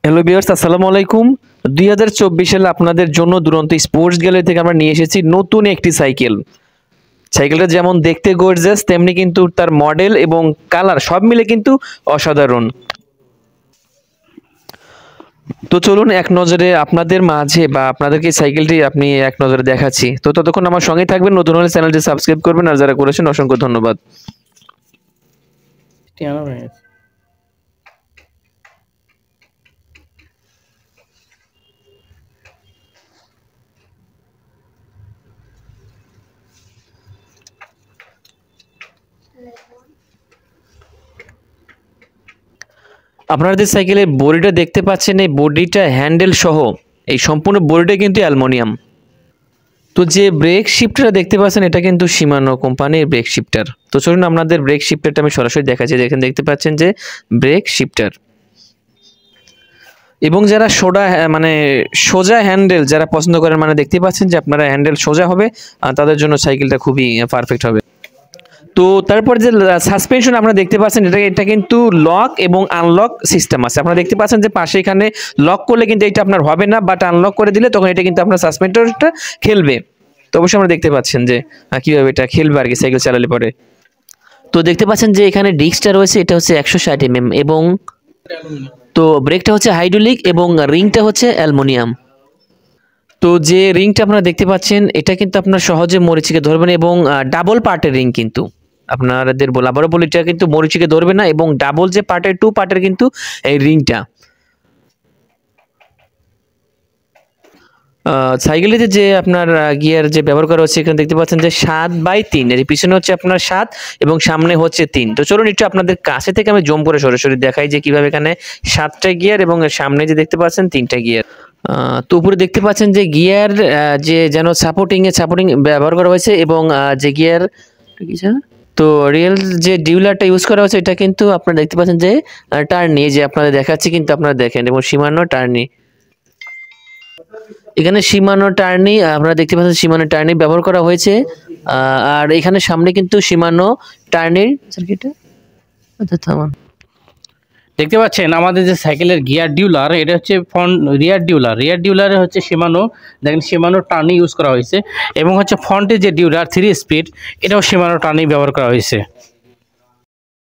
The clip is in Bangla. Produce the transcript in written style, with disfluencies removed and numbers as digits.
হ্যালো ভিউয়ার্স, আসসালামু আলাইকুম। 2024 সালে আপনাদের জন্য দুরন্ত স্পোর্টস গ্যালারি থেকে আমরা নিয়ে এসেছি নতুন একটি সাইকেল। সাইকেলটা যেমন দেখতে গর্জিয়াস তেমনি কিন্তু তার মডেল এবং কালার সব মিলে কিন্তু অসাধারণ। তো চলুন এক নজরে আপনাদের মাঝে বা আপনাদেরকে সাইকেলটি আপনি এক নজরে দেখাচ্ছি। তো ততক্ষণ আমার সঙ্গেই থাকবেন, নতুন হলে চ্যানেলটি সাবস্ক্রাইব করবেন আর যারা করেছেন অসংখ্য ধন্যবাদ। আপনারা যে সাইকেলের বডিটা দেখতে পাচ্ছেন, এই বডিটা হ্যান্ডেল সহ এই সম্পূর্ণ বডিটা কিন্তু অ্যালুমিনিয়াম। তো যে ব্রেক শিফটারটা দেখতে পাচ্ছেন এটা কিন্তু শিমানো কোম্পানির ব্রেক শিফটার। তো চলুন আপনাদের ব্রেক শিফটারটা আমি সরাসরি দেখাচ্ছি। এখানে দেখতে পাচ্ছেন যে ব্রেক শিফটার এবং যারা সোজা হ্যান্ডেল যারা পছন্দ করেন, মানে দেখতে পাচ্ছেন যে আপনারা হ্যান্ডেল সোজা হবে, তাদের জন্য সাইকেলটা খুবই পারফেক্ট হবে। তো তারপর যে সাসপেনশন আপনারা দেখতে পাচ্ছেন এটা কিন্তু লক এবং আনলক সিস্টেম আছে। আপনারা দেখতে পাচ্ছেন যে পাশে এখানে লক করলে কিন্তু এটা আপনার হবে না, বাট আনলক করে দিলে তখন এটা কিন্তু আপনার সাসপেন্সরটা খেলবে। তো অবশ্যই আমরা দেখতে পাচ্ছেন যে কিভাবে এটা খেলবে আর কি সাইকেল চালালে পরে। তো দেখতে পাচ্ছেন যে এখানে ডিস্কটা রয়েছে, এটা হচ্ছে 160 mm এবং তো ব্রেকটা হচ্ছে হাইড্রোলিক এবং রিংটা হচ্ছে অ্যালুমিনিয়াম। তো যে রিংটা আপনারা দেখতে পাচ্ছেন এটা কিন্তু আপনার সহজে মরিচিকে ধরবেন এবং ডাবল পার্টের রিং কিন্তু আপনাদের আবারও বলি, এটা কিন্তু মরিচিকে ধরবে না এবং ডাবল যে পার্টের 2 পার্টের কিন্তু এই রিংটা। সাইকেলেতে যে আপনার গিয়ার যে ব্যবহার করা হচ্ছে এখানে দেখতে পাচ্ছেন যে 7/3, এর পিছনে হচ্ছে আপনার 7 এবং সামনে হচ্ছে 3। তো চলুন একটু আপনাদের কাছে থেকে আমি জুম করে সরাসরি দেখাই যে কিভাবে এখানে 7টা গিয়ার এবং সামনে যে দেখতে পাচ্ছেন 3টা গিয়ার। তো উপরে দেখতে পাচ্ছেন যে গিয়ার যে যেন সাপোর্টিং ব্যবহার করা হয়েছে এবং যে গিয়ার তো রিয়েল যে ডিউলারটা ইউজ করা হয়েছে এটা কিন্তু আপনারা দেখতে পাচ্ছেন যে টার্নি, যে আপনাদের দেখাচ্ছি কিন্তু আপনারা দেখেন, এবং শিমানো টার্নি। এখানে শিমানো টার্নি আপনারা দেখতে পাচ্ছেন শিমানো টার্নি ব্যবহার করা হয়েছে। আর এখানে সামনে কিন্তু শিমানো টার্নির দেখতে পাচ্ছেন আমাদের যে সাইকেলের গিয়ার ডিউলার, এটা হচ্ছে ফ্রন্ট রিয়ার ডিউলারে হচ্ছে শিমানো, দেখেন শিমানো টার্নি ইউজ করা হয়েছে এবং হচ্ছে ফ্রন্টে যে ডিউলার 3 স্পিড এটাও শিমানো টার্নি ব্যবহার করা হয়েছে।